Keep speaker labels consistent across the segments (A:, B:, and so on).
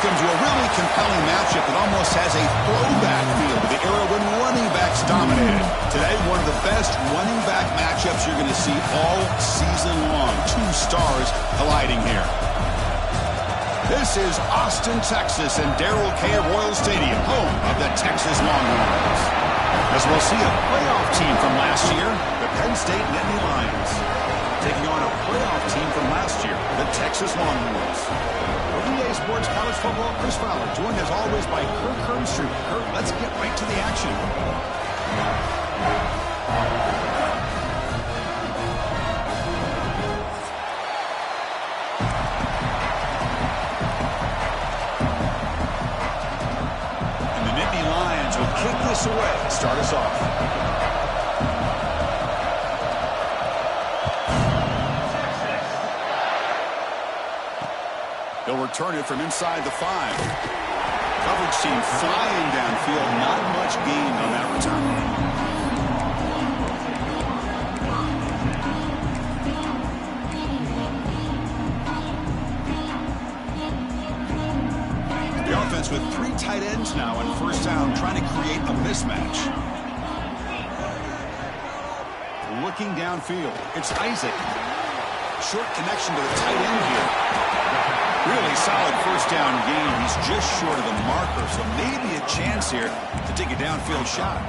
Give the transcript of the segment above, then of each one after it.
A: welcome to a really compelling matchup that almost has a throwback feel to the era when running backs dominated. Today, one of the best running back matchups you're going to see all season long. Two stars colliding here. This is Austin, Texas, and Darrell K. Royal Stadium, home of the Texas Longhorns. As we'll see a playoff team from last year, the Penn State Nittany Lions, taking on a playoff team from last year, the Texas Longhorns. For EA Sports College Football, Chris Fowler, joined as always by Kirk Herbstreit. Kirk, let's get right to the action. Kick this away to start us off. He'll return it from inside the 5. Coverage team flying downfield. Not much gained on that return. With 3 tight ends now on first down, trying to create a mismatch. Looking downfield, it's Isaac. Short connection to the tight end here. Really solid first down gain. He's just short of the marker, so maybe a chance here to take a downfield shot.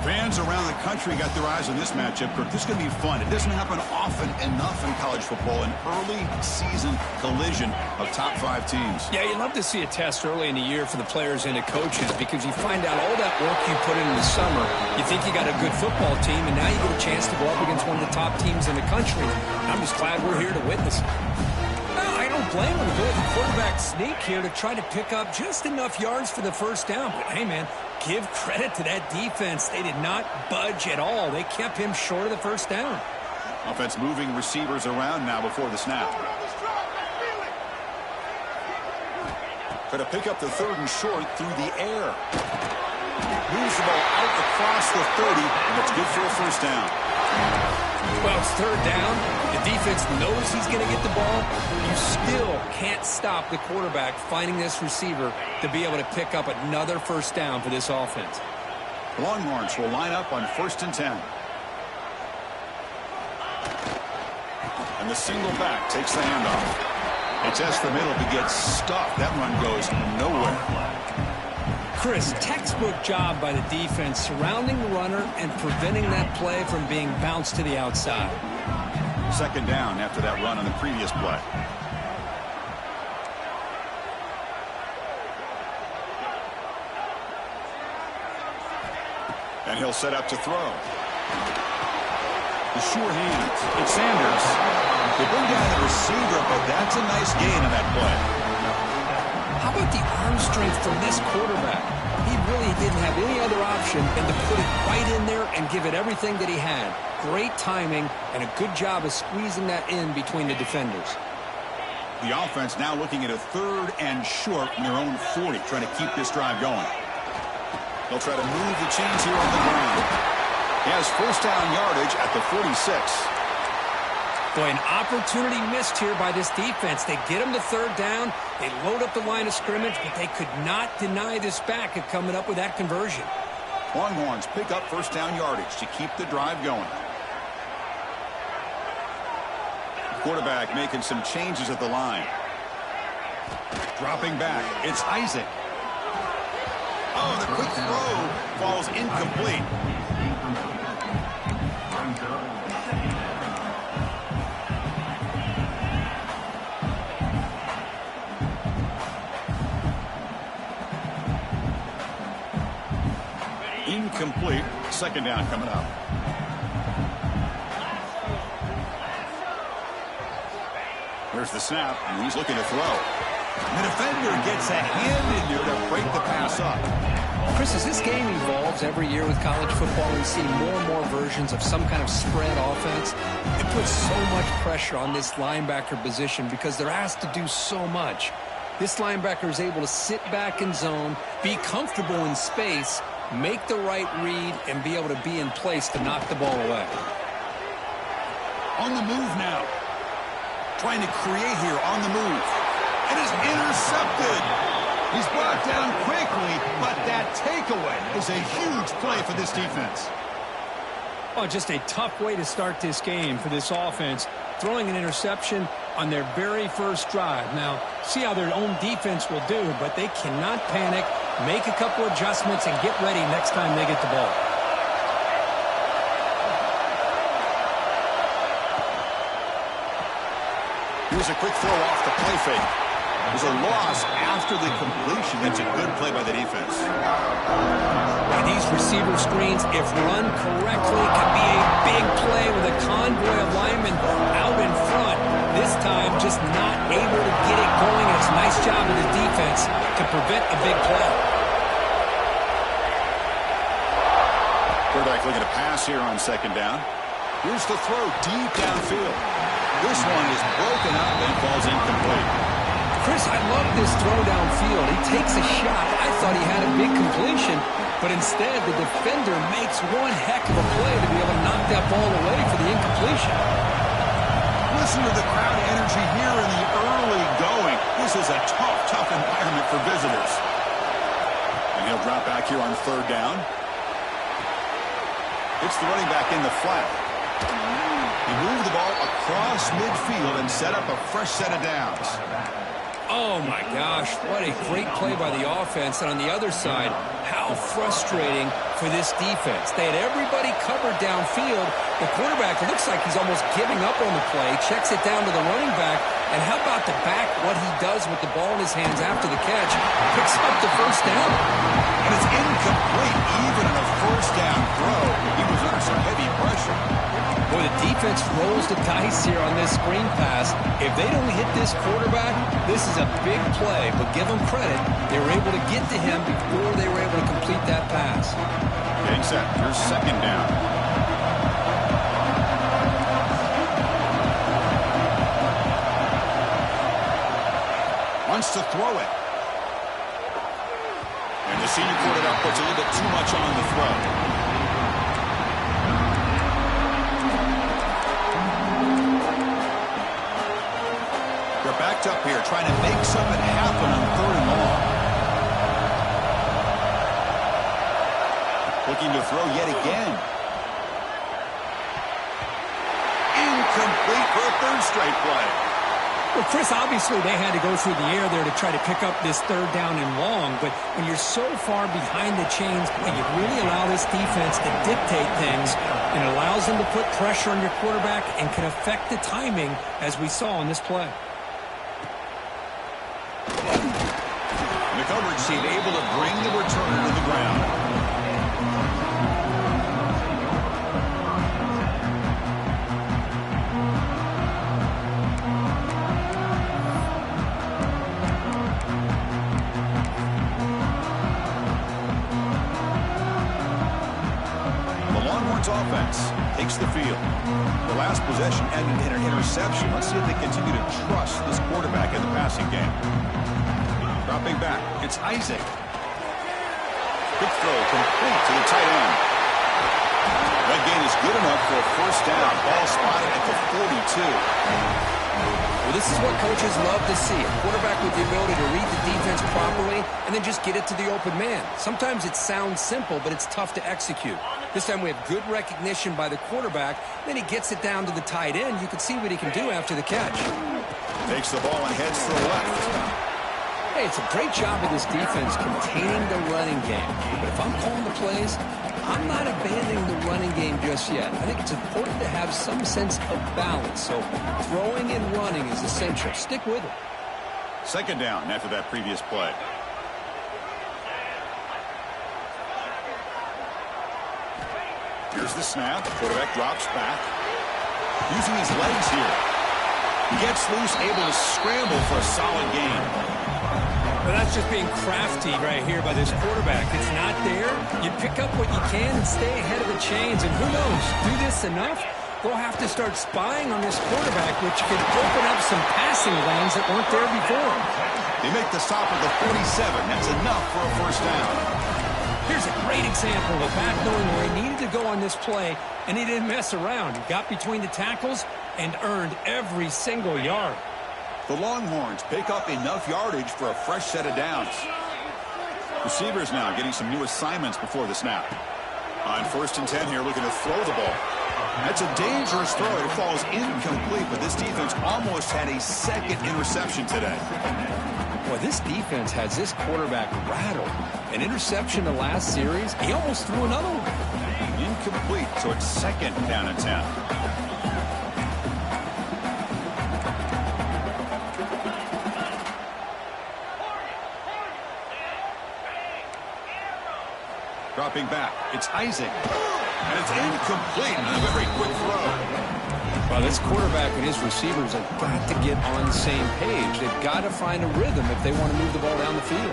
A: Fans around the country got their eyes on this matchup, Kirk. This is going to be fun. It doesn't happen often enough in college football, an early season collision of top 5 teams.
B: Yeah, you love to see a test early in the year for the players and the coaches because you find out all that work you put in the summer. You think you got a good football team, and now you get a chance to go up against one of the top teams in the country. I'm just glad we're here to witness it. I don't blame him. Go with the quarterback sneak here to try to pick up just enough yards for the first down. But, hey, man, give credit to that defense. They did not budge at all. They kept him short of the first down.
A: Offense moving receivers around now before the snap. Try to pick up the 3rd and short through the air. Moves the ball out across the 30, and it's good for a first down.
B: Well, it's 3rd down. The defense knows he's going to get the ball. You still can't stop the quarterback finding this receiver to be able to pick up another first down for this offense.
A: Longhorns will line up on 1st and 10. And the single back takes the handoff. He tests the middle to get stuffed. That run goes nowhere.
B: Chris, textbook job by the defense surrounding the runner and preventing that play from being bounced to the outside.
A: 2nd down after that run on the previous play. And he'll set up to throw. The sure hands. It's Sanders. They bring down the receiver, but that's a nice gain on that play.
B: How about the arm strength from this quarterback? He really didn't have any other option than to put it right in there and give it everything that he had. Great timing and a good job of squeezing that in between the defenders.
A: The offense now looking at a 3rd and short from their own 40, trying to keep this drive going. They'll try to move the chains here on the ground. He has first down yardage at the 46.
B: Boy, an opportunity missed here by this defense. They get him to 3rd down. They load up the line of scrimmage, but they could not deny this back of coming up with that conversion.
A: Longhorns pick up first down yardage to keep the drive going. Quarterback making some changes at the line. Dropping back, it's Isaac. Oh, the quick throw falls incomplete. Incomplete. 2nd down coming up. Here's the snap, and he's looking to throw. The defender gets a hand in there to break the pass up.
B: Chris, as this game evolves every year with college football, we see more and more versions of some kind of spread offense. It puts so much pressure on this linebacker position because they're asked to do so much. This linebacker is able to sit back in zone, be comfortable in space, make the right read, and be able to be in place to knock the ball away.
A: On the move now. Trying to create here on the move. It is intercepted. He's brought down quickly, but that takeaway is a huge play for this defense.
B: Oh, just a tough way to start this game for this offense, throwing an interception on their very first drive. Now, see how their own defense will do, but they cannot panic, make a couple adjustments, and get ready next time they get the ball.
A: Here's a quick throw off the play fake. There's a loss after the completion. That's a good play by the defense.
B: Now, these receiver screens, if run correctly, can be a big play with a convoy of linemen out in front. This time, just not able to get it going. It's a nice job of the defense to prevent a big play.
A: Quarterback looking to pass here on second down. Here's the throw deep downfield. This one is broken up and falls incomplete.
B: Chris, I love this throw downfield. He takes a shot. I thought he had a big completion, but instead the defender makes one heck of a play to be able to knock that ball away for the incompletion.
A: Listen to the crowd energy here in the early going. This is a tough environment for visitors. And he'll drop back here on third down. It's the running back in the flat. He moved the ball across midfield and set up a fresh set of downs.
B: Oh, my gosh, what a great play by the offense. And on the other side, how frustrating for this defense. They had everybody covered downfield. The quarterback, it looks like he's almost giving up on the play, checks it down to the running back. And how about the back, what he does with the ball in his hands after the catch? Picks up the first down.
A: And it's incomplete, even on a first down throw. He was under some heavy pressure.
B: Boy, the defense rolls the dice here on this screen pass. If they don't hit this quarterback, this is a big play. But give them credit, they were able to get to him before they were able to complete that pass.
A: Getting set. Here's second down. Wants to throw it. And the senior quarterback puts a little bit too much on the throw. They're backed up here, trying to make something happen on third and long. Looking to throw yet again. Incomplete for a third straight play.
B: Well, Chris, obviously they had to go through the air there to try to pick up this third down and long, but when you're so far behind the chains, you really allow this defense to dictate things, and it allows them to put pressure on your quarterback and can affect the timing, as we saw on this play.
A: And the coverage team able to bring the returner to the ground. Offense takes the field. The last possession ended in an interception. Let's see if they continue to trust this quarterback in the passing game. Dropping back, it's Isaac. Quick throw complete to the tight end. That gain is good enough for a first down. Ball spotted at the 42.
B: Well, this is what coaches love to see. A quarterback with the ability to read the defense properly and then just get it to the open man. Sometimes it sounds simple, but it's tough to execute. This time we have good recognition by the quarterback. Then he gets it down to the tight end. You can see what he can do after the catch.
A: Takes the ball and heads to the left.
B: Hey, it's a great job of this defense containing the running game. But if I'm calling the plays, I'm not abandoning the running game just yet. I think it's important to have some sense of balance. So throwing and running is essential. Stick with it.
A: Second down after that previous play. Here's the snap. Quarterback drops back. Using his legs here. He gets loose, able to scramble for a solid gain.
B: Well, that's just being crafty right here by this quarterback. It's not there. You pick up what you can and stay ahead of the chains. And who knows, do this enough, they'll have to start spying on this quarterback, which could open up some passing lanes that weren't there before.
A: They make the stop at the 47. That's enough for a first down.
B: Here's a great example of a back knowing where he needed to go on this play, and he didn't mess around. He got between the tackles and earned every single yard.
A: The Longhorns pick up enough yardage for a fresh set of downs. Receivers now getting some new assignments before the snap. On 1st and 10 here, looking to throw the ball. That's a dangerous throw. It falls incomplete, but this defense almost had a second interception today.
B: Well, this defense has this quarterback rattled. An interception the last series, he almost threw another one.
A: Incomplete, so it's 2nd down and 10. Dropping back, it's Isaac. And it's incomplete. Not a very quick throw.
B: Well, this quarterback and his receivers have got to get on the same page. They've got to find a rhythm if they want to move the ball down the field.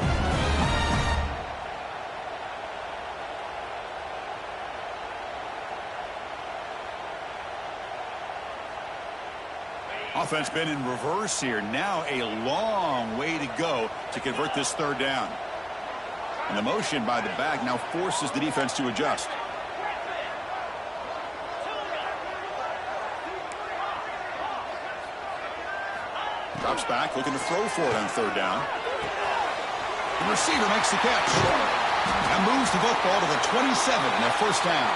A: Offense been in reverse here. Now a long way to go to convert this 3rd down. And the motion by the back now forces the defense to adjust. Drops back, looking to throw for it on 3rd down. The receiver makes the catch. And moves the football to the 27 and a 1st down.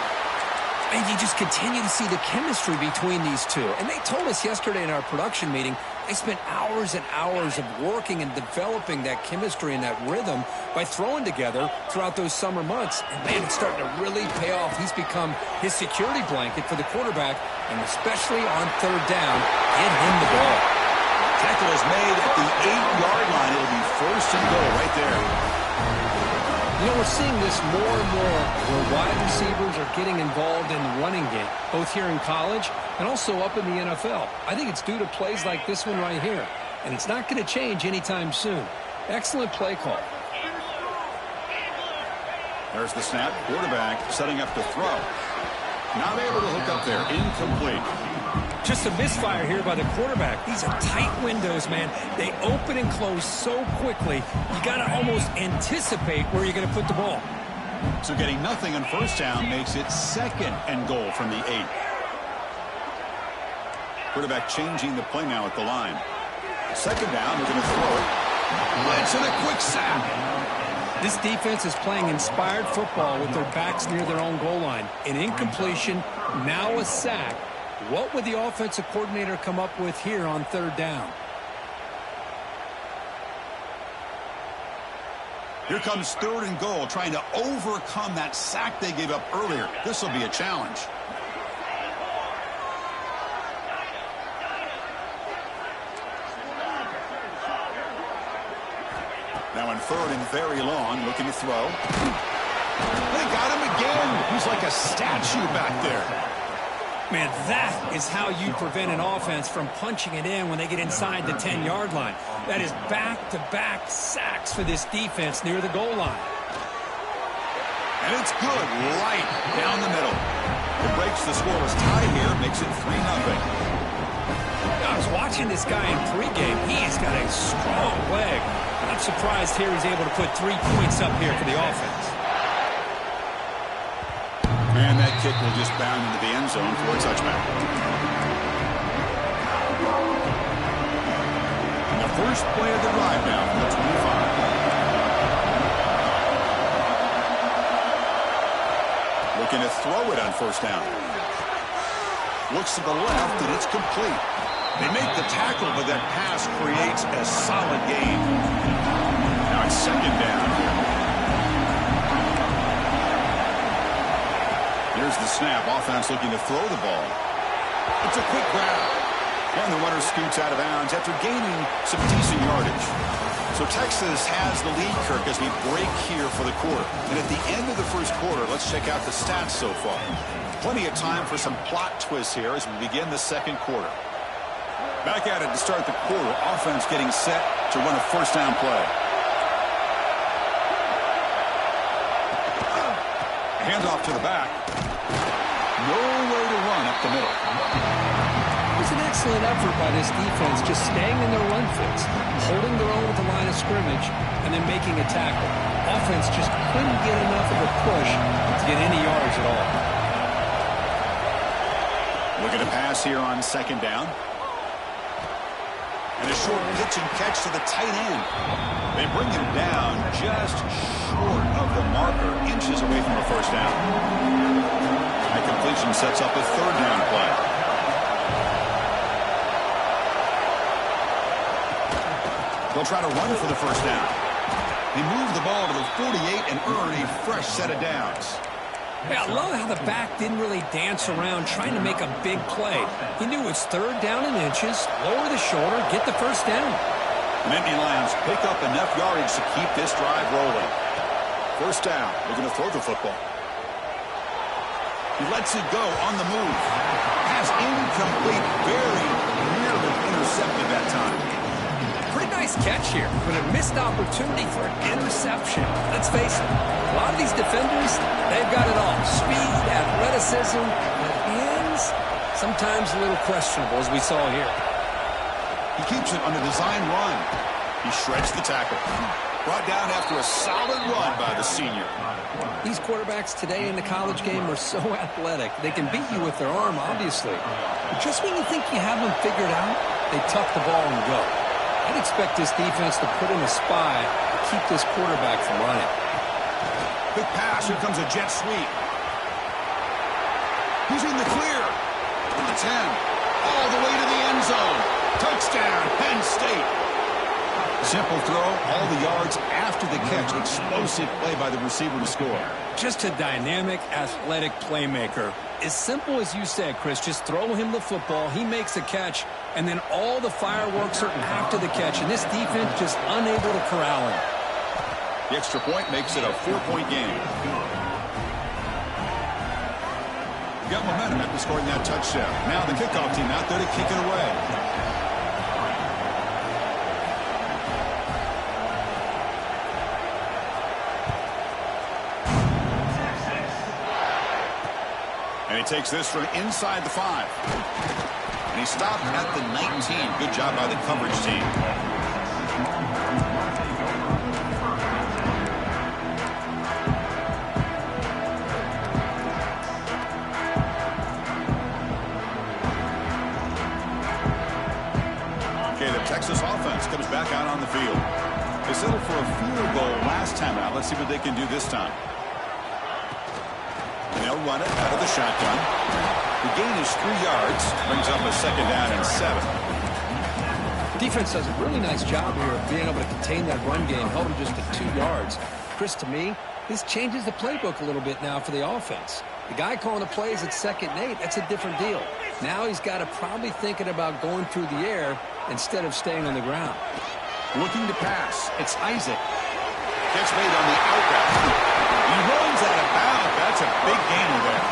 B: And you just continue to see the chemistry between these two. And they told us yesterday in our production meeting, they spent hours and hours of working and developing that chemistry and that rhythm by throwing together throughout those summer months. And, man, it's starting to really pay off. He's become his security blanket for the quarterback, and especially on 3rd down, get him the ball.
A: Tackle is made at the 8-yard line. It'll be 1st and goal right there.
B: You know, we're seeing this more and more where wide receivers are getting involved in the running game, both here in college and also up in the NFL. I think it's due to plays like this one right here, and it's not going to change anytime soon. Excellent play call.
A: There's the snap. Quarterback setting up to throw. Not able to hook up there. Incomplete.
B: Just a misfire here by the quarterback. These are tight windows, man. They open and close so quickly, you got to almost anticipate where you're going to put the ball.
A: So getting nothing on 1st down makes it 2nd and goal from the 8. Quarterback changing the play now at the line. 2nd down, they're going to throw it. Blitz and a quick sack.
B: This defense is playing inspired football with their backs near their own goal line. An incompletion, now a sack. What would the offensive coordinator come up with here on 3rd down?
A: Here comes 3rd and goal, trying to overcome that sack they gave up earlier. This will be a challenge. Now in 3rd and very long, looking to throw. They got him again. He's like a statue back there.
B: Man, that is how you prevent an offense from punching it in when they get inside the 10-yard line. That is back-to-back sacks for this defense near the goal line.
A: And it's good right down the middle. It breaks the scoreless tie here, makes it 3-0.
B: I was watching this guy in pregame. He's got a strong leg. I'm surprised here he's able to put 3 points up here for the offense.
A: And that kick will just bound into the end zone for a touchback. And the first play of the drive now from the 25. Looking to throw it on 1st down. Looks to the left, and it's complete. They make the tackle, but that pass creates a solid gain. Now it's 2nd down here. Here's the snap. Offense looking to throw the ball. It's a quick grab. And the runner scoots out of bounds after gaining some decent yardage. So Texas has the lead, Kirk, as we break here for the quarter. And at the end of the 1st quarter, let's check out the stats so far. Plenty of time for some plot twists here as we begin the 2nd quarter. Back at it to start the quarter. Offense getting set to run a 1st down play. Hands off to the back. No way to run up the middle.
B: It was an excellent effort by this defense, just staying in their run fits, holding their own at the line of scrimmage, and then making a tackle. Offense just couldn't get enough of a push to get any yards at all.
A: Looking to pass here on 2nd down. And a short pitch and catch to the tight end. They bring him down just short of the marker, inches away from a first down. That completion sets up a third down play. They'll try to run for the first down. They move the ball to the 48 and earn a fresh set of downs.
B: Yeah, I love how the back didn't really dance around trying to make a big play. He knew it's third down in inches, lower the shoulder, get the first down.
A: The Nittany Lions pick up enough yardage to keep this drive rolling. First down, they're going to throw the football. He lets it go on the move. Has incomplete, very nearly intercepted that time.
B: Pretty nice catch here, but a missed opportunity for an interception. Let's face it, a lot of these defenders, they've got it all. Speed, athleticism, but hands, sometimes a little questionable, as we saw here.
A: He keeps it on a design run. He shreds the tackle. Brought down after a solid run by the senior.
B: These quarterbacks today in the college game are so athletic. They can beat you with their arm, obviously. But just when you think you have them figured out, they tuck the ball and go. I'd expect this defense to put in a spy to keep this quarterback from running.
A: Quick pass. Here comes a jet sweep. He's in the clear. To the 10. All the way to the end zone. Touchdown, Penn State. Simple throw, all the yards after the catch. Explosive play by the receiver to score.
B: Just a dynamic, athletic playmaker. As simple as you said, Chris, just throw him the football, he makes a catch, and then all the fireworks are after the catch, and this defense just unable to corral him.
A: The extra point makes it a 4-point game. You got momentum after scoring that touchdown. Now the kickoff team out there to kick it away. And he takes this from inside the 5. And he stopped at the 19. Good job by the coverage team. Okay, the Texas offense comes back out on the field. They settled for a field goal last time out. Let's see what they can do this time. They'll run it out of the shotgun. The gain is 3 yards. Brings up a second down and 7.
B: Defense does a really nice job here of being able to contain that run game. Held him just at 2 yards. Chris, to me, this changes the playbook a little bit now for the offense. The guy calling the plays at 2nd and 8, that's a different deal. Now he's got to probably thinking about going through the air instead of staying on the ground.
A: Looking to pass. It's Isaac. Gets made on the out route. He runs out of bounds. That's a big gainer there.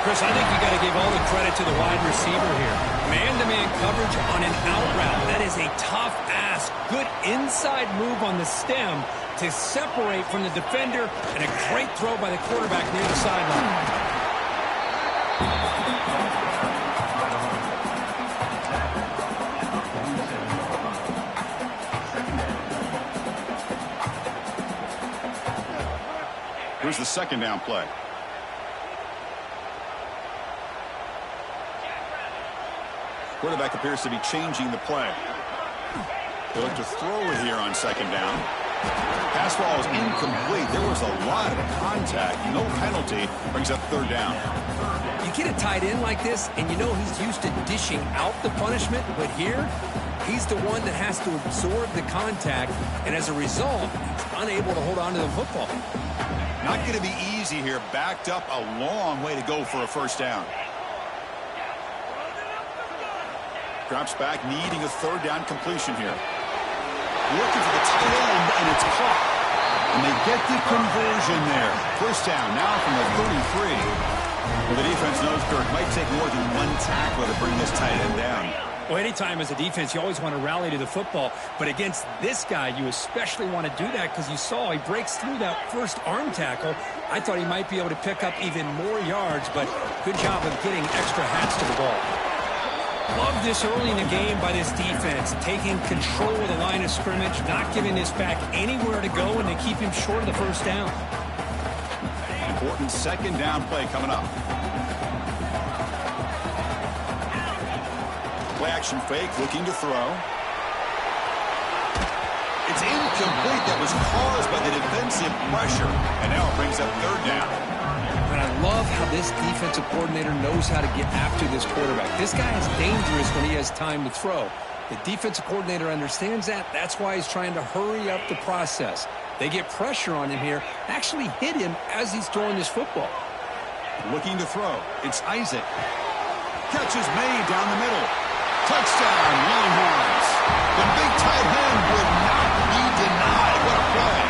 B: Chris, I think you got to give all the credit to the wide receiver here. Man-to-man coverage on an out route. That is a tough ask. Good inside move on the stem to separate from the defender, and a great throw by the quarterback near the sideline.
A: Here's the second down play. Quarterback appears to be changing the play. They look to throw it here on second down. Pass ball is incomplete. There was a lot of contact. No penalty. Brings up third down.
B: You get a tight end like this, and you know he's used to dishing out the punishment, but here, he's the one that has to absorb the contact, and as a result, he's unable to hold on to the football.
A: Not going to be easy here. Backed up a long way to go for a first down. Drops back, needing a third down completion here. Looking for the tight end, and it's caught. And they get the conversion there. First down now from the 33. Well, the defense knows Kirk might take more than one tackler to bring this tight end down.
B: Well, anytime as a defense, you always want to rally to the football. But against this guy, you especially want to do that because you saw he breaks through that first arm tackle. I thought he might be able to pick up even more yards, but good job of getting extra hats to the ball. Love this early in the game by this defense, taking control of the line of scrimmage, not giving this back anywhere to go, and they keep him short of the first down.
A: Important second down play coming up. Play action fake, looking to throw. incomplete. That was caused by the defensive pressure. And now it brings up third down.
B: And I love how this defensive coordinator knows how to get after this quarterback. This guy is dangerous when he has time to throw. The defensive coordinator understands that. That's why he's trying to hurry up the process. They get pressure on him here, actually hit him as he's throwing this football.
A: Looking to throw. It's Isaac. Catch is made down the middle. Touchdown, Longhorns. The big tight end would not be denied. What a play.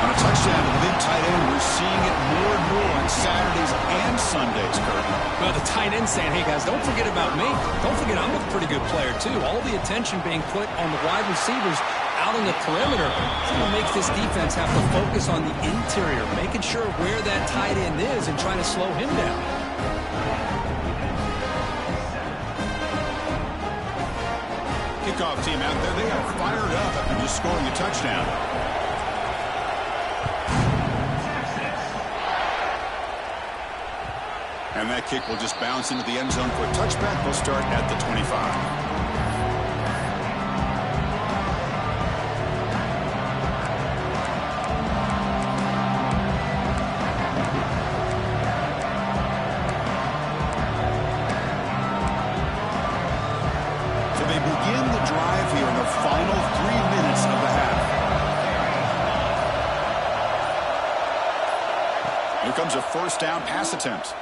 A: On a touchdown to the big tight end, we're seeing it more and more on Saturdays and Sundays, Kurt.
B: Well, the tight end saying, hey, guys, don't forget about me. Don't forget I'm a pretty good player, too. All the attention being put on the wide receivers out on the perimeter. It's going to make this defense have to focus on the interior, making sure where that tight end is and trying to slow him down.
A: Kickoff team out there, they are fired up after just scoring a touchdown. And that kick will just bounce into the end zone for a touchback. They'll start at the 25. Comes a first down pass attempt.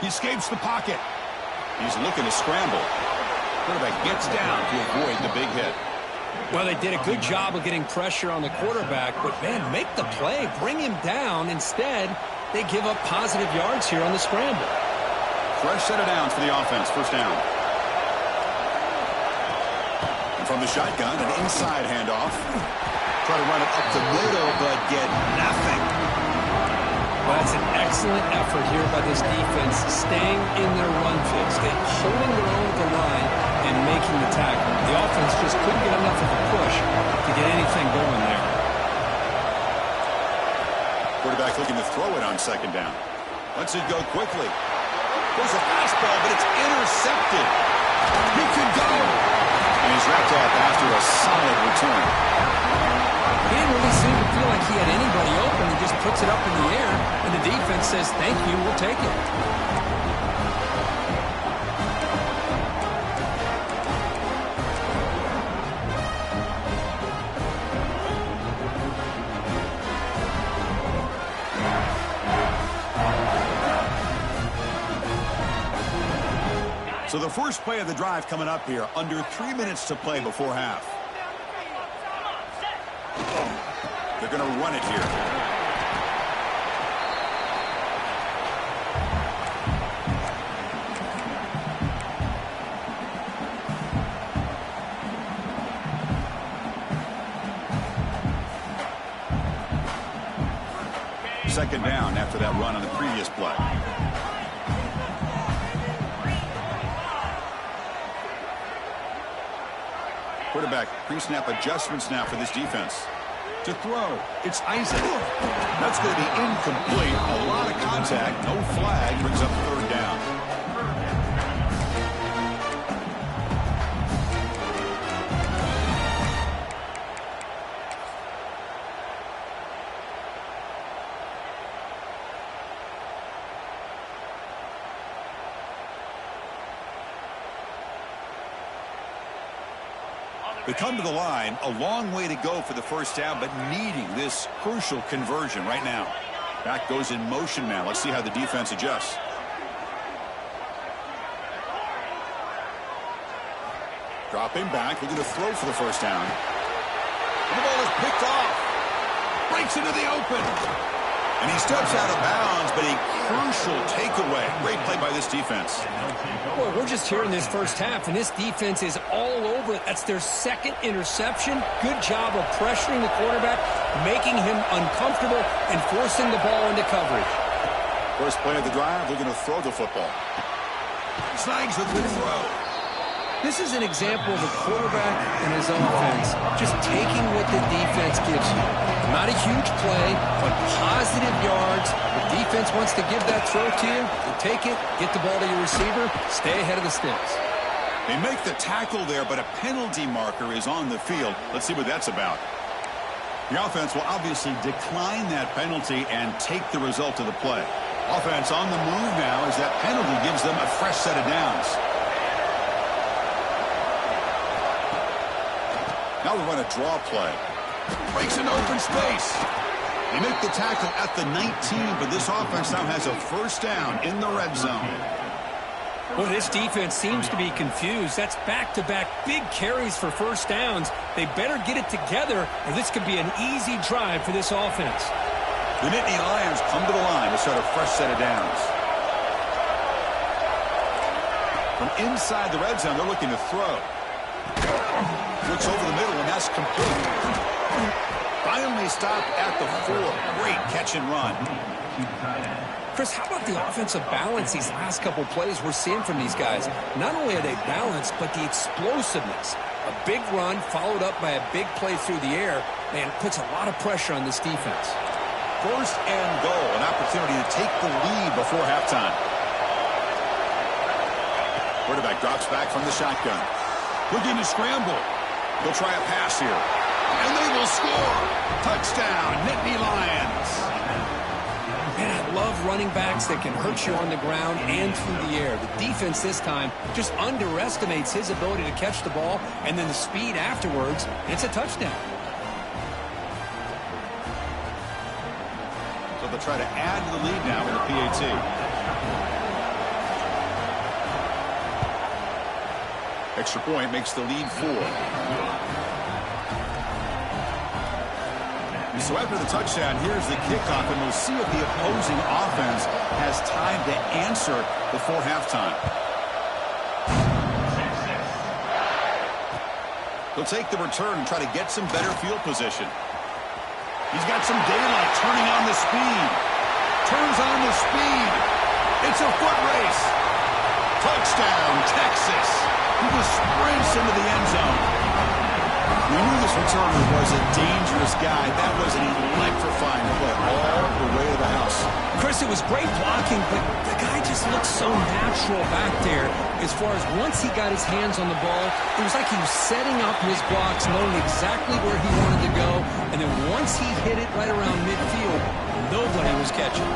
A: He escapes the pocket. He's looking to scramble. Quarterback gets down to avoid the big hit.
B: Well, they did a good job of getting pressure on the quarterback, but, man, make the play. Bring him down. Instead, they give up positive yards here on the scramble.
A: Fresh set of downs for the offense. First down. And from the shotgun, an inside handoff. Try to run it up the middle, but get nothing.
B: Well, that's an excellent effort here by this defense, staying in their run fix, holding their own at the line and making the tackle. The offense just couldn't get enough of a push to get anything going there.
A: Quarterback looking to throw it on second down. Lets it go quickly. There's a fastball, but it's intercepted. He could go. And he's wrapped up after a solid return.
B: He didn't really seem to feel like he had anybody open. He just puts it up in the air, and the defense says, thank you, we'll take it.
A: So the first play of the drive coming up here, under 3 minutes to play before half. They're going to run it here. Second down after that run on the previous play. Quarterback pre-snap adjustments now for this defense. To throw, it's Isaac. That's going to be incomplete. A lot of contact, no flag, brings up third down. They come to the line, a long way to go for the first down, but needing this crucial conversion right now. Back goes in motion now. Let's see how the defense adjusts. Dropping back, looking to throw for the first down. And the ball is picked off. Breaks into the open. And he steps out of bounds, but a crucial takeaway. Great play by this defense.
B: Boy, we're just here in this first half, and this defense is all over it. That's their second interception. Good job of pressuring the quarterback, making him uncomfortable, and forcing the ball into coverage.
A: First play of the drive, they're going to throw the football. Snags with the throw.
B: This is an example of a quarterback and his offense just taking what the defense gives you. Not a huge play, but positive yards. The defense wants to give that throw to you. You take it, get the ball to your receiver, stay ahead of the sticks.
A: They make the tackle there, but a penalty marker is on the field. Let's see what that's about. The offense will obviously decline that penalty and take the result of the play. Offense on the move now as that penalty gives them a fresh set of downs. Now we run a draw play. Breaks into open space. They make the tackle at the 19, but this offense now has a first down in the red zone.
B: Well, this defense seems to be confused. That's back-to-back big carries for first downs. They better get it together, or this could be an easy drive for this offense.
A: The Nittany Lions come to the line to start a fresh set of downs. From inside the red zone, they're looking to throw. Looks over the middle, and that's complete. Finally stopped at the 4. Great catch and run.
B: Chris, how about the offensive balance these last couple plays we're seeing from these guys? Not only are they balanced, but the explosiveness. A big run followed up by a big play through the air, and puts a lot of pressure on this defense.
A: First and goal, an opportunity to take the lead before halftime. Quarterback drops back from the shotgun. Looking to scramble. They'll try a pass here. And they will score. Touchdown, Nittany Lions.
B: Man, I love running backs that can hurt you on the ground and through the air. The defense this time just underestimates his ability to catch the ball, and then the speed afterwards, it's a touchdown.
A: So they'll try to add to the lead now in the PAT. Extra point makes the lead 4. So after the touchdown, here's the kickoff, and we'll see if the opposing offense has time to answer before halftime. He'll take the return and try to get some better field position. He's got some daylight, turning on the speed. Turns on the speed. It's a foot race. Touchdown, Texas. He just sprints into the end zone. We knew this returner was a dangerous guy. That was an electrifying play all the way to the house.
B: Chris, it was great blocking, but the guy just looked so natural back there. As far as once he got his hands on the ball, it was like he was setting up his blocks, knowing exactly where he wanted to go. And then once he hit it right around midfield, nobody was catching.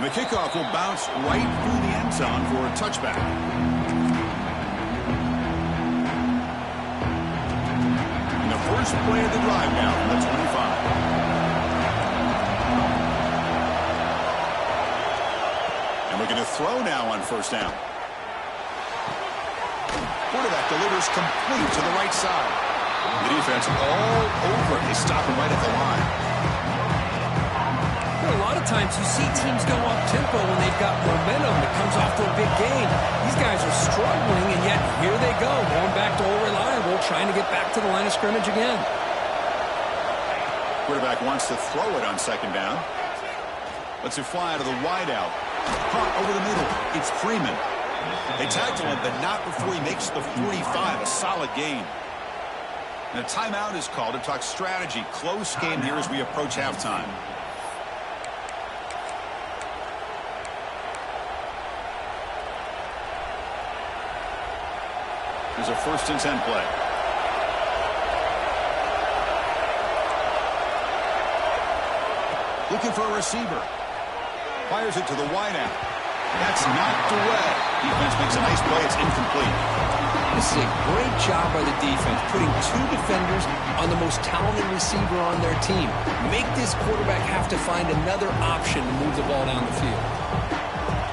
A: The kickoff will bounce right through the end zone for a touchback. And the first play of the drive now from the 25. And we're going to throw now on first down. Quarterback delivers complete to the right side. The defense all over it. They stop him right at the line.
B: A lot of times you see teams go up-tempo when they've got momentum that comes off to a big gain. These guys are struggling, and yet here they go, going back to old reliable, trying to get back to the line of scrimmage again.
A: Quarterback wants to throw it on second down. Lets it fly to the wideout. Caught over the middle. It's Freeman. They tackle him, but not before he makes the 45, a solid gain. And a timeout is called to talk strategy. Close game here as we approach halftime. There's a 1st and 10 play. Looking for a receiver. Fires it to the wideout. That's knocked away. Defense makes a nice play. It's incomplete.
B: This is a great job by the defense, putting 2 defenders on the most talented receiver on their team. Make this quarterback have to find another option to move the ball down the field.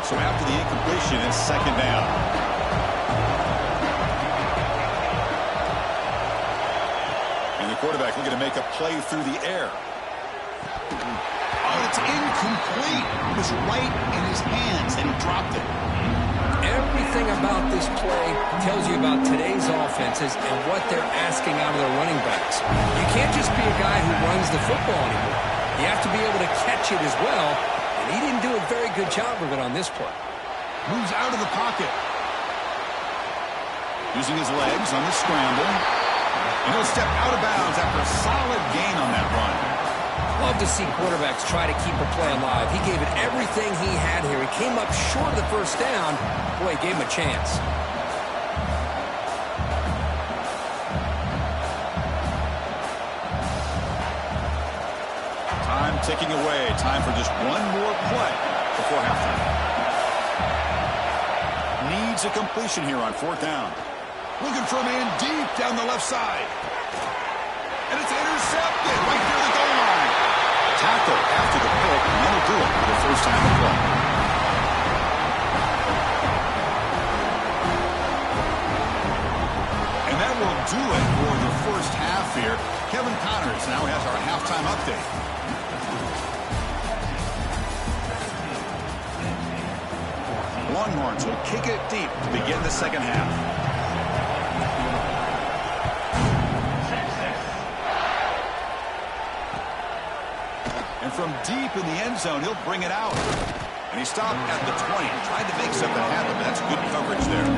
A: So after the incompletion, it's second down. Quarterback looking to make a play through the air. Oh, it's incomplete. It was right in his hands, and he dropped it.
B: Everything about this play tells you about today's offenses and what they're asking out of their running backs. You can't just be a guy who runs the football anymore. You have to be able to catch it as well, and he didn't do a very good job of it on this play.
A: Moves out of the pocket. Using his legs on the scramble. And he'll step out of bounds after a solid gain on that run.
B: Love to see quarterbacks try to keep a play alive. He gave it everything he had here. He came up short of the first down. Boy, he gave him a chance.
A: Time ticking away. Time for just one more play before halftime. Needs a completion here on 4th down. Looking for a man deep down the left side. And it's intercepted right near the goal line. Tackle after the pick, and that'll do it for the first time in play. And that will do it for the first half here. Kevin Connors now has our halftime update. Longhorns will kick it deep to begin the second half. And from deep in the end zone, he'll bring it out. And he stopped at the 20. Tried to make something happen, but that's good coverage there.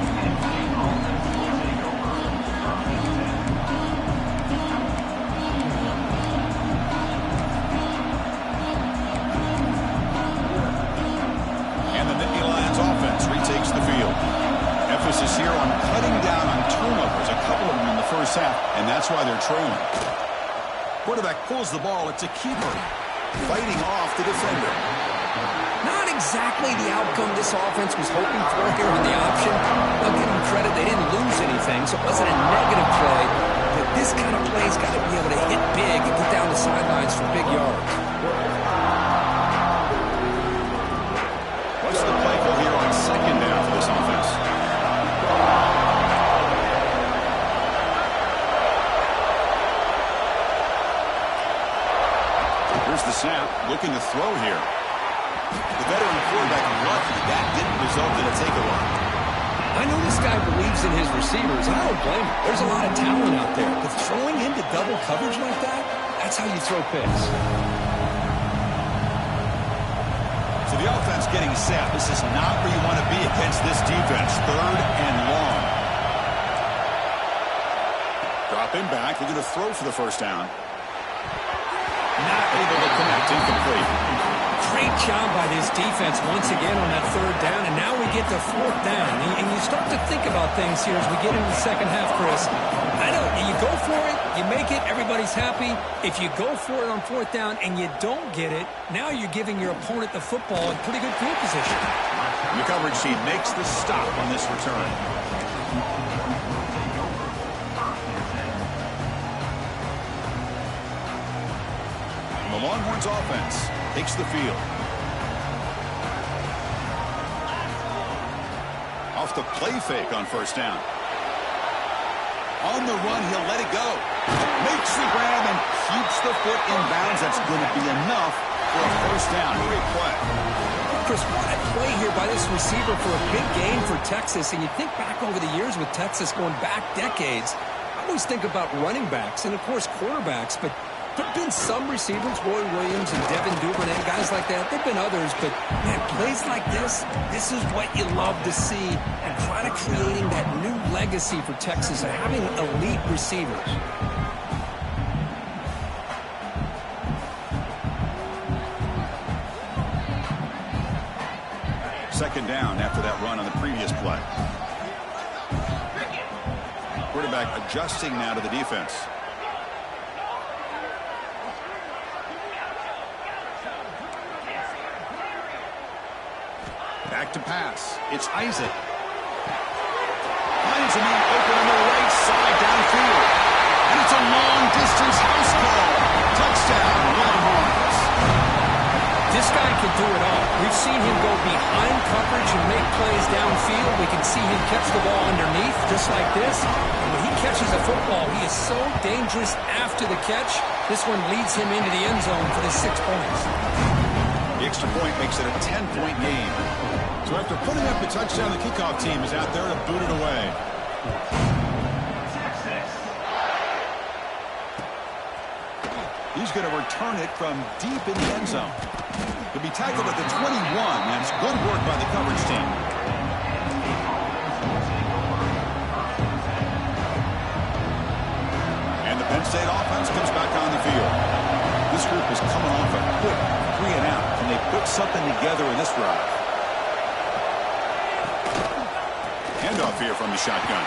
A: And the Nittany Lions offense retakes the field. Emphasis here on cutting down on turnovers, a couple of them in the first half, and that's why they're trailing. Quarterback pulls the ball. It's a keeper. Fighting off the defender.
B: Not exactly the outcome this offense was hoping for here with the option. I'll give them credit, they didn't lose anything, so it wasn't a negative play. But this kind of play's got to be able to hit big and get down the sidelines for big yards.
A: What's the play call here on 2nd down for this offense? Here's the snap, looking to throw here. The veteran quarterback lucky that didn't result in a takeaway.
B: I know this guy believes in his receivers. I don't blame him. There's a lot of talent out there. But throwing into double coverage like that, that's how you throw picks.
A: So the offense getting set. This is not where you want to be against this defense. 3rd and long. Dropping back, looking to throw for the first down. Not able to connect, incomplete.
B: Great job by this defense once again on that 3rd down, and now we get to 4th down. And you start to think about things here as we get into the second half, Chris. I know, you go for it, you make it, everybody's happy. If you go for it on 4th down and you don't get it, now you're giving your opponent the football in pretty good field position.
A: The coverage team makes the stop on this return. The Longhorns offense takes the field. Off the play fake on 1st down. On the run, he'll let it go. Makes the grab and keeps the foot in bounds. That's going to be enough for a 1st down. Great play.
B: Chris, what a play here by this receiver for a big game for Texas. And you think back over the years with Texas going back decades, I always think about running backs and, of course, quarterbacks, but there have been some receivers, Roy Williams and Devin Duvernay, guys like that. There have been others, but, man, plays like this is what you love to see, and kind of creating that new legacy for Texas of having elite receivers.
A: Second down after that run on the previous play. Quarterback adjusting now to the defense. Back to pass. It's Isaac. Finds a man open on the right side downfield. And it's a long-distance house call. Touchdown, Longhorns.
B: This guy can do it all. We've seen him go behind coverage and make plays downfield. We can see him catch the ball underneath just like this. And when he catches a football, he is so dangerous after the catch. This one leads him into the end zone for the 6 points.
A: The extra point makes it a 10-point game. So after putting up the touchdown, the kickoff team is out there to boot it away. He's going to return it from deep in the end zone. He'll be tackled at the 21. That's good work by the coverage team. And the Penn State offense comes back on the field. This group is coming off a quick 3 and out. Can they put something together in this drive? Handoff here from the shotgun.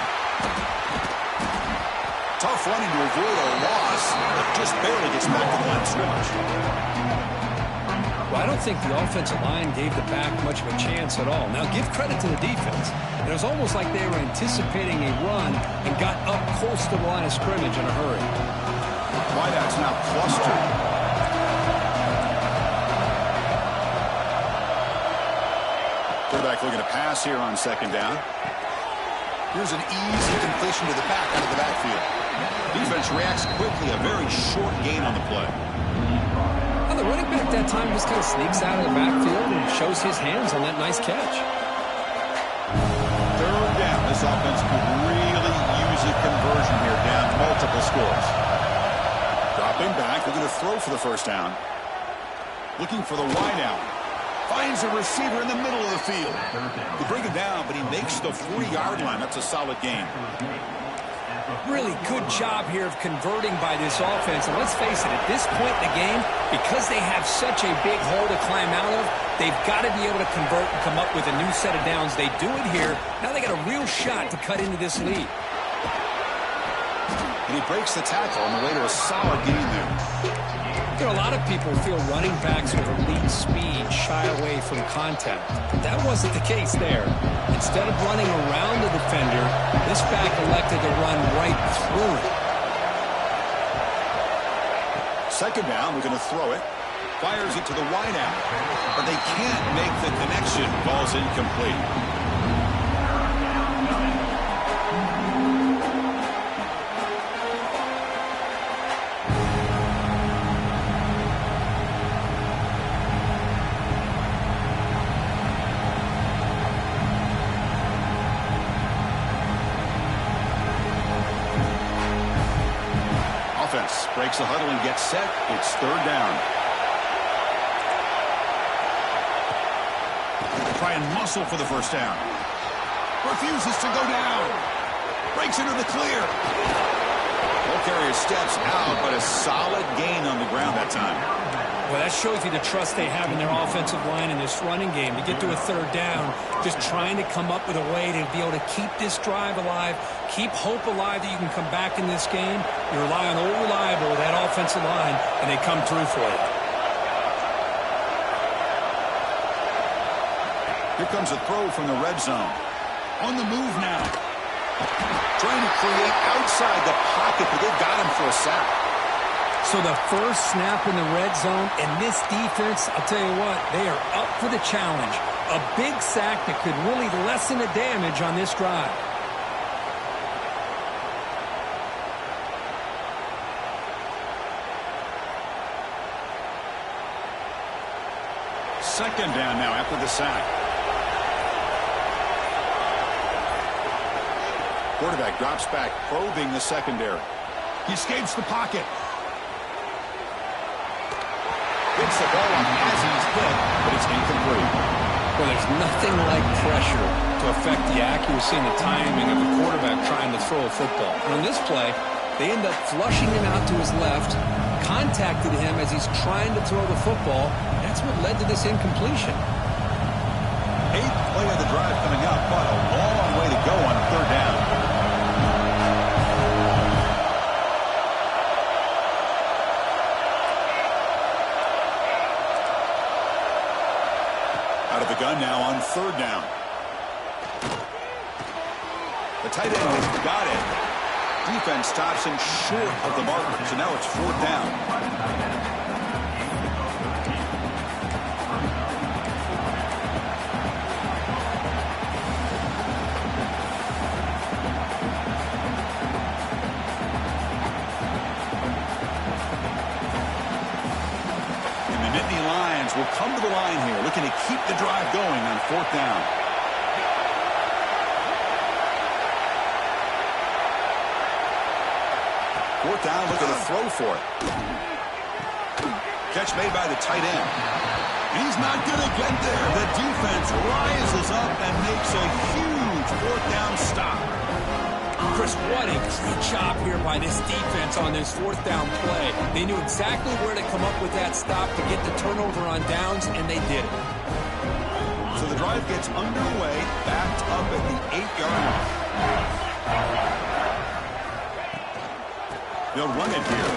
A: Tough running to avoid a loss, but just barely gets back to the line of scrimmage.
B: Well, I don't think the offensive line gave the back much of a chance at all. Now, give credit to the defense. It was almost like they were anticipating a run and got up close to the line of scrimmage in a hurry.
A: Wideouts now clustered. Quarterback looking to pass here on second down. Here's an easy completion to the back out of the backfield. Defense reacts quickly, a very short gain on the play.
B: Well, the running back that time just kind of sneaks out of the backfield and shows his hands on that nice catch.
A: Third down. This offense could really use a conversion here, down multiple scores. Dropping back, looking to throw for the first down. Looking for the wideout. Finds a receiver in the middle of the field. They bring him down, but he makes the 40-yard line. That's a solid gain.
B: Really good job here of converting by this offense. And let's face it, at this point in the game, because they have such a big hole to climb out of, they've got to be able to convert and come up with a new set of downs. They do it here. Now they got a real shot to cut into this lead.
A: And he breaks the tackle on the way to a solid gain there.
B: You know, a lot of people feel running backs with elite speed shy away from contact. That wasn't the case there. Instead of running around the defender, this back elected to run right through it.
A: Second down, we're going to throw it. Fires it to the wideout. But they can't make the connection. Ball's incomplete. Breaks the huddle and gets set. It's third down. Try and muscle for the first down. Refuses to go down. Breaks into the clear. Ball carrier steps out, but a solid gain on the ground that time.
B: Well, that shows you the trust they have in their offensive line in this running game. To get to a third down, just trying to come up with a way to be able to keep this drive alive, keep hope alive that you can come back in this game. You rely on old reliable, that offensive line, and they come through for you.
A: Here comes a throw from the red zone. On the move now. Trying to create outside the pocket, but they got him for a sack.
B: So the first snap in the red zone, and this defense, I'll tell you what, they are up for the challenge. A big sack that could really lessen the damage on this drive.
A: Second down now after the sack. Quarterback drops back, probing the secondary. He escapes the pocket. Hits the ball on as he's hit, but it's incomplete.
B: Well, there's nothing like pressure to affect the accuracy and the timing of a quarterback trying to throw a football. And on this play, they end up flushing him out to his left, contacted him as he's trying to throw the football. That's what led to this incompletion.
A: Eighth play of the drive coming up, but a long way to go on third down. Out of the gun now on third down. The tight end has got it. Defense stops him short of the marker, so now it's fourth down. Will come to the line here, looking to keep the drive going on fourth down. Fourth down, looking to throw for it. Catch made by the tight end. He's not going to get there. The defense rises up and makes a huge fourth down stop.
B: Chris, what a great job here by this defense on this fourth down play. They knew exactly where to come up with that stop to get the turnover on downs, and they did it.
A: So the the drive gets underway, backed up at the 8-yard line. They'll run it here.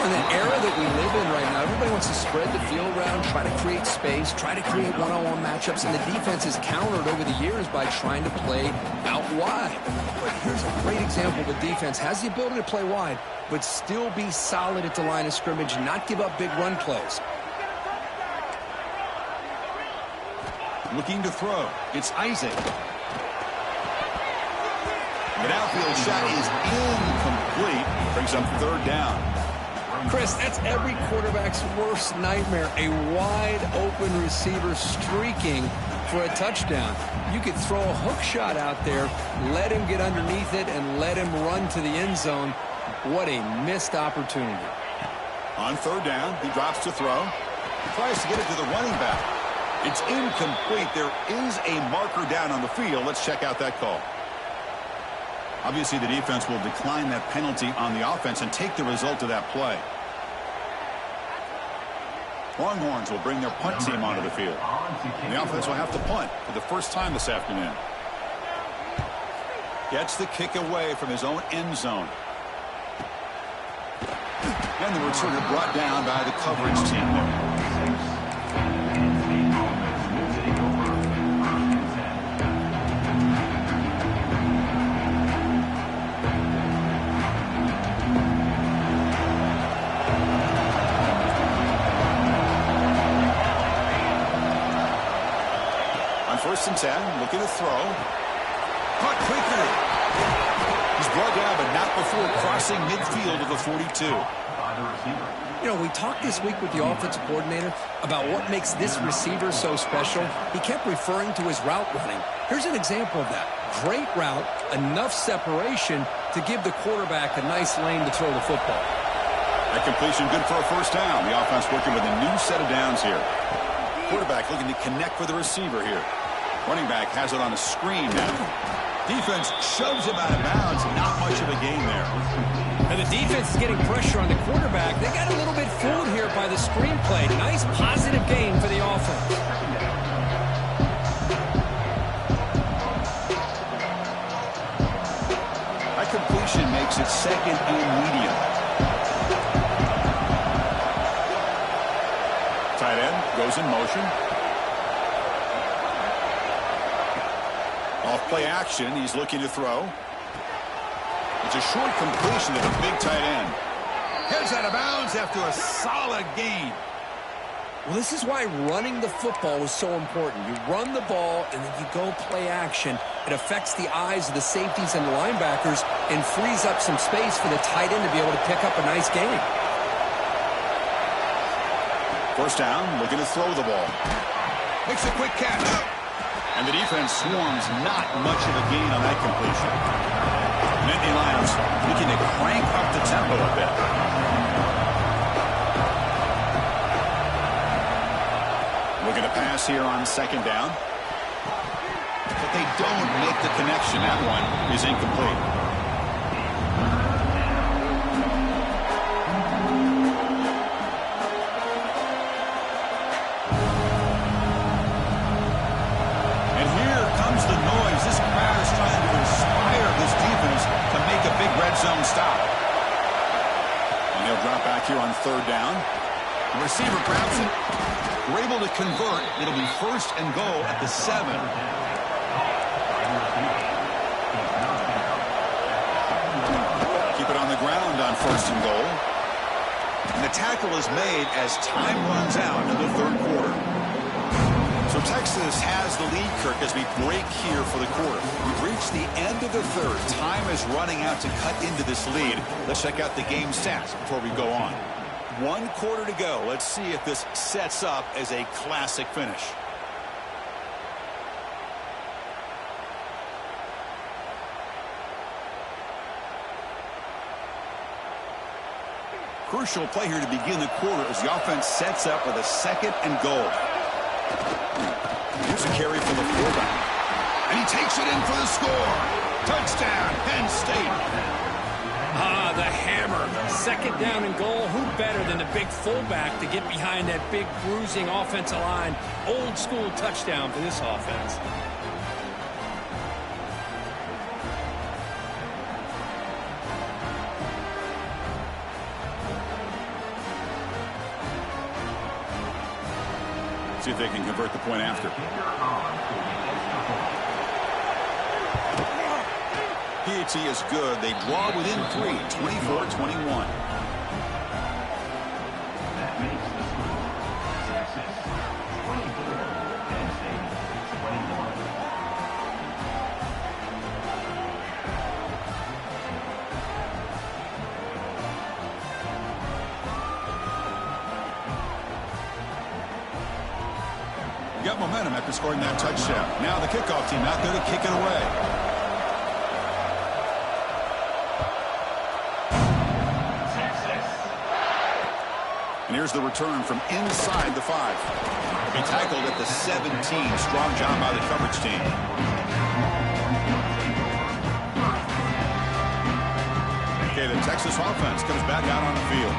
B: In the era that we live in right now, everybody wants to spread the field around, try to create space, try to create one-on-one matchups, and the defense has countered over the years by trying to play out wide. But here's a great example of a defense has the ability to play wide, but still be solid at the line of scrimmage and not give up big run plays.
A: Looking to throw. It's Isaac. The outfield shot is incomplete. Brings up third down.
B: Chris, that's every quarterback's worst nightmare. A wide-open receiver streaking for a touchdown. You could throw a hook shot out there, let him get underneath it, and let him run to the end zone. What a missed opportunity.
A: On third down, he drops to throw. Tries to get it to the running back. It's incomplete. There is a marker down on the field. Let's check out that call. Obviously, the defense will decline that penalty on the offense and take the result of that play. Longhorns will bring their punt team onto the field. And the offense will have to punt for the first time this afternoon. Gets the kick away from his own end zone. And the returner brought down by the coverage team there. First and 10, looking to throw. Caught quickly. He's brought down, but not before crossing midfield of the 42.
B: You know, we talked this week with the offensive coordinator about what makes this receiver so special. He kept referring to his route running. Here's an example of that. Great route, enough separation to give the quarterback a nice lane to throw the football.
A: That completion good for a first down. The offense working with a new set of downs here. Quarterback looking to connect with the receiver here. Running back has it on a screen now. Defense shoves him out of bounds. Not much of a gain there.
B: And the defense is getting pressure on the quarterback. They got a little bit fooled here by the screen play. Nice positive gain for the offense.
A: That completion makes it second and medium. Tight end goes in motion. Off play action, he's looking to throw. It's a short completion to the big tight end. Heads out of bounds after a solid gain.
B: Well, this is why running the football is so important. You run the ball, and then you go play action. It affects the eyes of the safeties and the linebackers and frees up some space for the tight end to be able to pick up a nice gain.
A: First down, looking to throw the ball. Makes a quick catch. And the defense swarms, not much of a gain on that completion. Nittany Lions looking to crank up the tempo a bit. Looking to pass here on second down. But they don't make the connection. That one is incomplete. Zone stop. And they'll drop back here on third down. The receiver grabs it. We're able to convert. It'll be first and goal at the 7. Keep it on the ground on first and goal. And the tackle is made as time runs out in the third quarter. So Texas has the lead, Kirk, as we break here for the quarter. We've reached the end of the third. Time is running out to cut into this lead. Let's check out the game stats before we go on. 1 quarter to go. Let's see if this sets up as a classic finish. Crucial play here to begin the quarter as the offense sets up with a second and goal. Here's a carry for the fullback. And he takes it in for the score. Touchdown, Penn State.
B: Ah, the hammer. Second down and goal. Who better than the big fullback to get behind that big bruising offensive line? Old school touchdown for this offense.
A: See if they can convert the point after. PAT is good. They draw within 3, 24-21. Got momentum after scoring that touchdown. Now the kickoff team out there to kick it away. And here's the return from inside the 5. He'll be tackled at the 17. Strong job by the coverage team. Okay, the Texas offense comes back out on the field.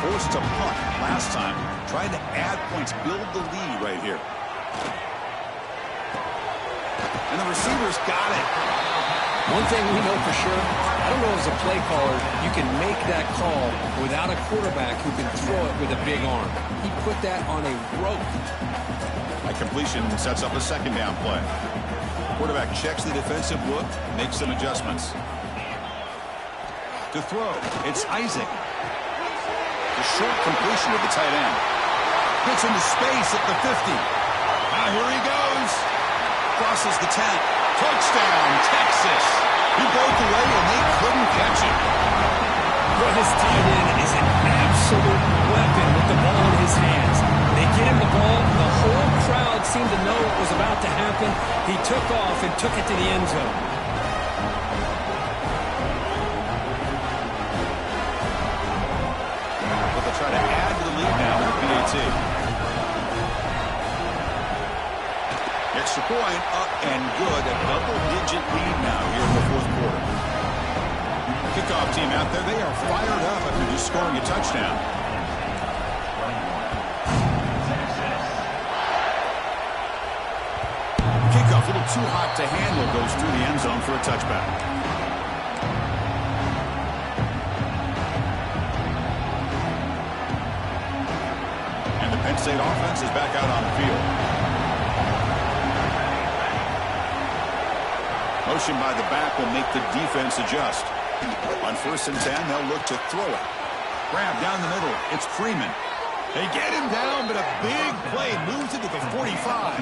A: Forced to punt last time. Trying to add points, build the lead right here. And the receivers got it.
B: One thing we know for sure, I don't know as a play caller, you can make that call without a quarterback who can throw it with a big arm. He put that on a rope.
A: That completion sets up a second down play. Quarterback checks the defensive look, makes some adjustments. To throw, it's Isaac. The short completion of the tight end. Gets into space at the 50. Now here he goes. Crosses the 10. Touchdown, Texas. He broke away and they couldn't catch him.
B: Well, this tight end is an absolute weapon with the ball in his hands. They get him the ball. The whole crowd seemed to know what was about to happen. He took off and took it to the end zone.
A: But they'll try to add to the lead now with PAT. Extra point up and good. A double-digit lead now here in the fourth quarter. Kickoff team out there, they are fired up after just scoring a touchdown. Kickoff, a little too hot to handle, goes through the end zone for a touchback. And the Penn State offense is back out on the field. Motion by the back will make the defense adjust. On 1st and 10, they'll look to throw it. Grab down the middle. It's Freeman. They get him down, but a big play moves it to the 45.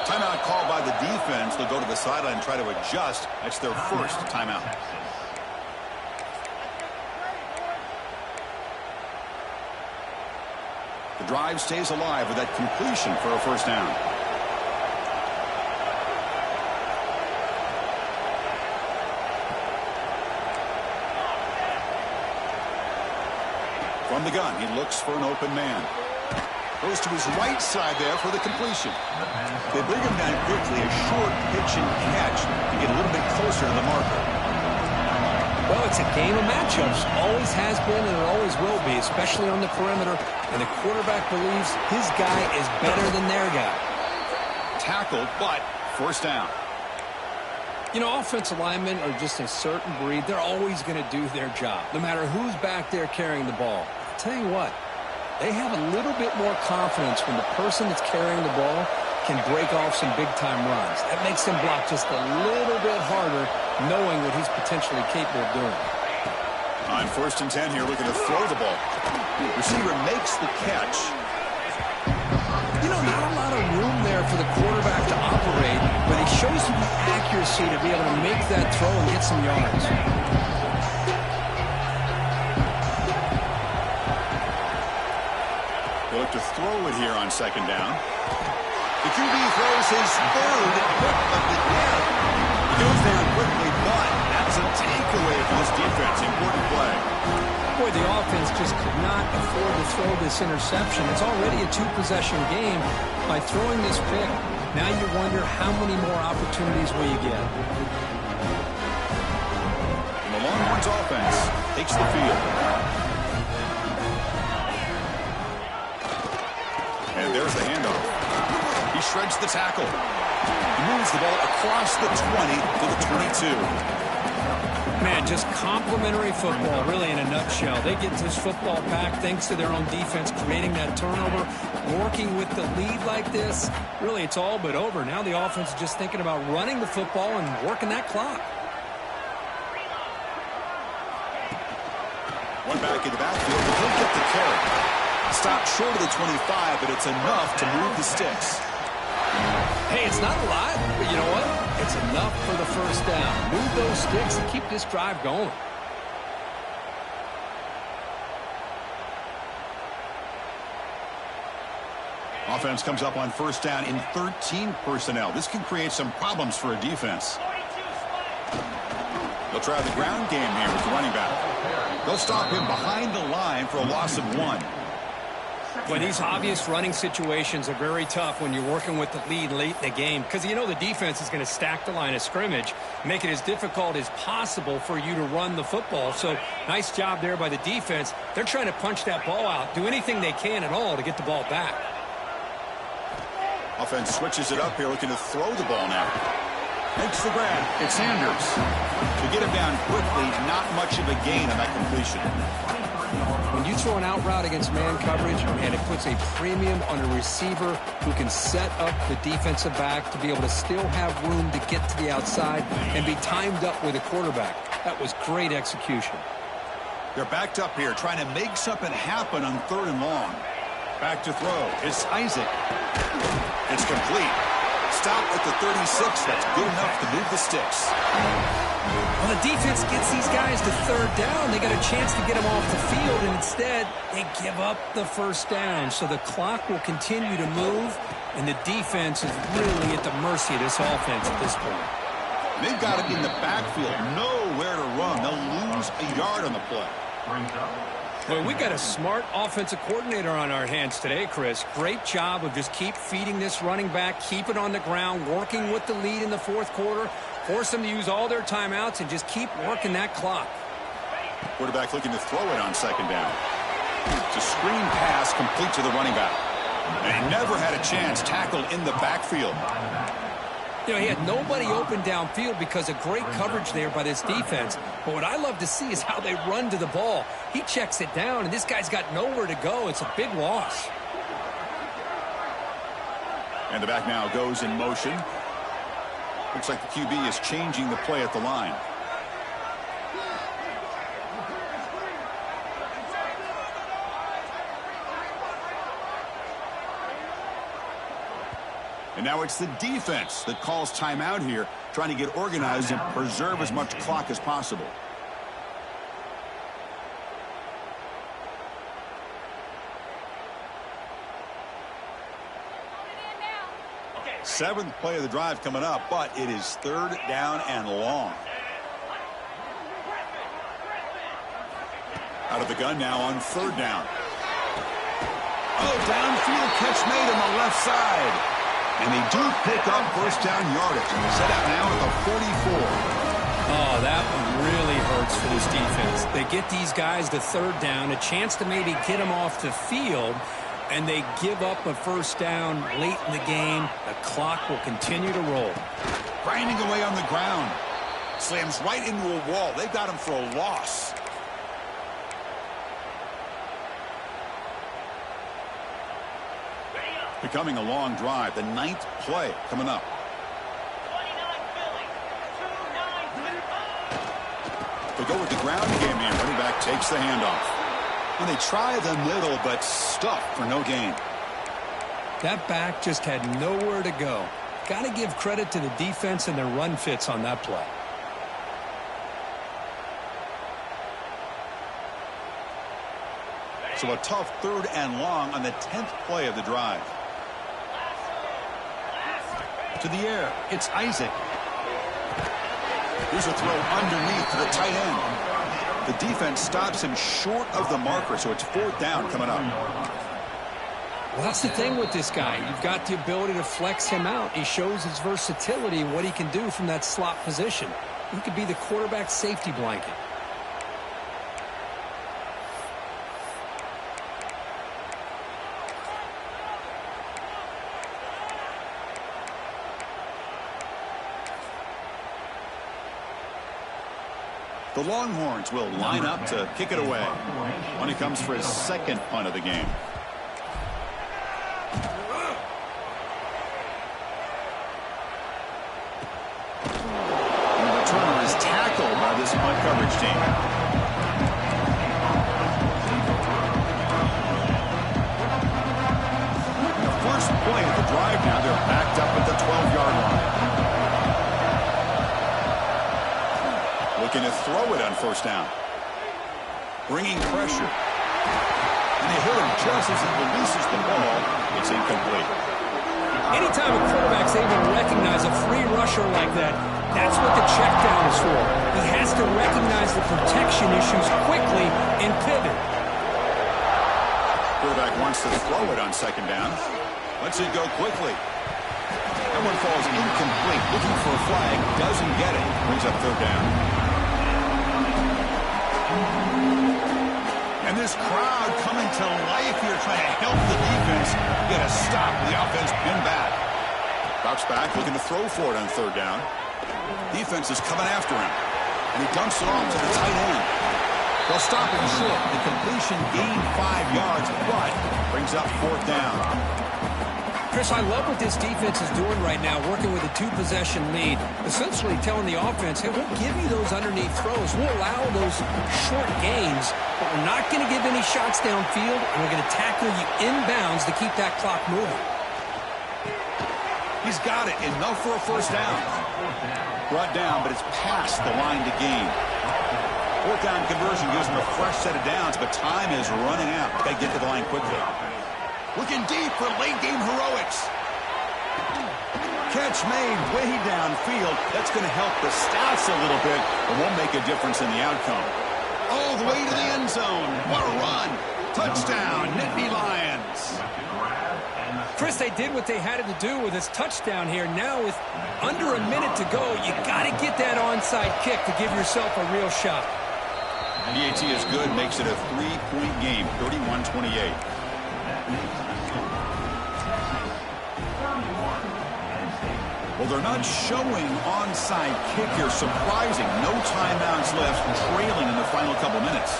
A: Timeout called by the defense. They'll go to the sideline and try to adjust. That's their first timeout. The drive stays alive with that completion for a first down. From the gun, he looks for an open man. Goes to his right side there for the completion. They bring him down quickly, a short pitch and catch to get a little bit closer to the marker.
B: Well, it's a game of matchups. Always has been and it always will be, especially on the perimeter. And the quarterback believes his guy is better than their guy.
A: Tackled, but first down.
B: You know, offensive linemen are just a certain breed. They're always going to do their job, no matter who's back there carrying the ball. I'll tell you what, they have a little bit more confidence when the person that's carrying the ball can break off some big-time runs. That makes them block just a little bit harder, knowing what he's potentially capable of doing.
A: On 1st and 10 here, looking to throw the ball. Receiver makes the catch.
B: You know, not a lot of room there for the quarterback to operate, but he shows you the accuracy to be able to make that throw and get some yards.
A: They look to throw it here on 2nd down. The QB throws his third pick of the day. He goes down quickly, but that's a takeaway for this defense. Important play.
B: Boy, the offense just could not afford to throw this interception. It's already a 2-possession game. By throwing this pick, now you wonder how many more opportunities will you get.
A: Longhorns offense takes the field. And there's the handoff. He shreds the tackle. He moves the ball across the 20 to the 22.
B: Man, just complimentary football, really, in a nutshell. They get this football back thanks to their own defense, creating that turnover, working with the lead like this. Really, it's all but over. Now the offense is just thinking about running the football and working that clock.
A: One back in the backfield, but he'll get the carry. Stopped short of the 25, but it's enough to move the sticks.
B: Hey, it's not a lot, but you know what? It's enough for the first down. Move those sticks and keep this drive going.
A: Offense comes up on first down in 13 personnel. This can create some problems for a defense. They'll try the ground game here with the running back. They'll stop him behind the line for a loss of 1.
B: Well, these obvious running situations are very tough when you're working with the lead late in the game because you know the defense is going to stack the line of scrimmage, make it as difficult as possible for you to run the football. So nice job there by the defense. They're trying to punch that ball out, do anything they can at all to get the ball back.
A: Offense switches it up here, looking to throw the ball now. Makes the grab. It's Sanders. To get him down quickly, not much of a gain on that completion.
B: When you throw an out route against man coverage, and it puts a premium on a receiver who can set up the defensive back to be able to still have room to get to the outside and be timed up with a quarterback. That was great execution.
A: They're backed up here, trying to make something happen on 3rd and long. Back to throw. It's Isaac. It's complete. Stop at the 36. That's good enough to move the sticks.
B: Well, the defense gets these guys to 3rd down. They got a chance to get them off the field, and instead they give up the first down. So the clock will continue to move, and the defense is really at the mercy of this offense at this point.
A: They've got him in the backfield. Nowhere to run. They'll lose a yard on the play.
B: Well, we got a smart offensive coordinator on our hands today, Chris. Great job of just keep feeding this running back, keep it on the ground, working with the lead in the 4th quarter, force them to use all their timeouts, and just keep working that clock.
A: Quarterback looking to throw it on 2nd down. It's a screen pass complete to the running back. And he never had a chance tackled in the backfield.
B: You know, he had nobody open downfield because of great coverage there by this defense. But what I love to see is how they run to the ball. He checks it down, and this guy's got nowhere to go. It's a big loss.
A: And the back now goes in motion. Looks like the QB is changing the play at the line. And now it's the defense that calls timeout here, trying to get organized and preserve as much clock as possible. Seventh play of the drive coming up, but it is 3rd down and long. Out of the gun now on 3rd down. Oh, downfield catch made on the left side. And they do pick up first down yardage. Set out now at the 44.
B: Oh, that one really hurts for this defense. They get these guys to 3rd down, a chance to maybe get them off the field, and they give up a first down late in the game. The clock will continue to roll.
A: Grinding away on the ground. Slams right into a wall. They've got him for a loss. Becoming a long drive. The 9th play coming up. They go with the ground game here. Running back takes the handoff. And they try the middle, but stuffed for no gain.
B: That back just had nowhere to go. Got to give credit to the defense and their run fits on that play.
A: So a tough 3rd and long on the 10th play of the drive. To the air, it's Isaac. Here's a throw underneath to the tight end. The defense stops him short of the marker, so it's 4th down coming up.
B: Well, that's the thing with this guy. You've got the ability to flex him out. He shows his versatility and what he can do from that slot position. He could be the quarterback safety blanket.
A: The Longhorns will line up to kick it away when he comes for his second punt of the game. And the returner is tackled by this punt coverage team. The first play of the drive now, they're backed up at the 12-yard line. Looking to throw it on first down. Bringing pressure. And they hit him just as he releases the ball. It's incomplete.
B: Anytime a quarterback's able to recognize a free rusher like that, that's what the check down is for. He has to recognize the protection issues quickly and pivot.
A: Quarterback wants to throw it on second down. Lets it go quickly. That one falls incomplete. Looking for a flag. Doesn't get it. Brings up third down. And this crowd coming to life here, trying to help the defense get a stop. The offense pinned back. Drops back, looking to throw for it on third down. Defense is coming after him. And he dumps it off to the tight end. They'll stop him short. The completion gained 5 yards, but brings up fourth down.
B: Chris, I love what this defense is doing right now, working with a 2-possession lead, essentially telling the offense, hey, we'll give you those underneath throws. We'll allow those short gains, but we're not going to give any shots downfield, and we're going to tackle you inbounds to keep that clock moving.
A: He's got it. Enough for a first down. Brought down, but it's past the line to gain. Fourth down conversion gives him a fresh set of downs, but time is running out. Got to get to the line quickly. Looking deep for late-game heroics. Catch made way downfield. That's going to help the stats a little bit, but won't make a difference in the outcome. All the way to the end zone. What a run. Touchdown, Nittany Lions.
B: Chris, they did what they had to do with this touchdown here. Now with under a minute to go, you got to get that onside kick to give yourself a real shot.
A: PAT is good, makes it a 3-point game, 31-28. Well, they're not showing onside kick here. Surprising. No timeouts left, trailing in the final couple minutes.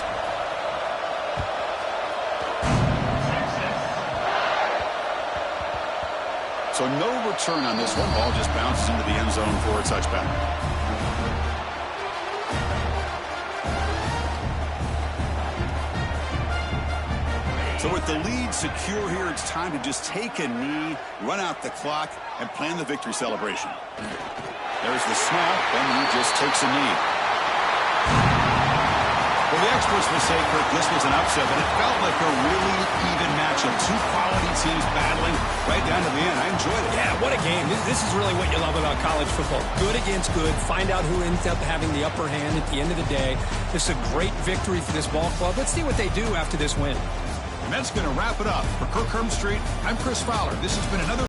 A: So no return on this one. Ball just bounces into the end zone for a touchback. So with the lead secure here, it's time to just take a knee, run out the clock, and plan the victory celebration. There's the snap, and he just takes a knee. Well, the experts will say, Kirk, this was an upset, but it felt like a really even matchup. Two quality teams battling right down to the end. I enjoyed it.
B: Yeah, what a game. This is really what you love about college football. Good against good. Find out who ends up having the upper hand at the end of the day. This is a great victory for this ball club. Let's see what they do after this win.
A: And that's going to wrap it up. For Kirk Herbstreit, I'm Chris Fowler. This has been another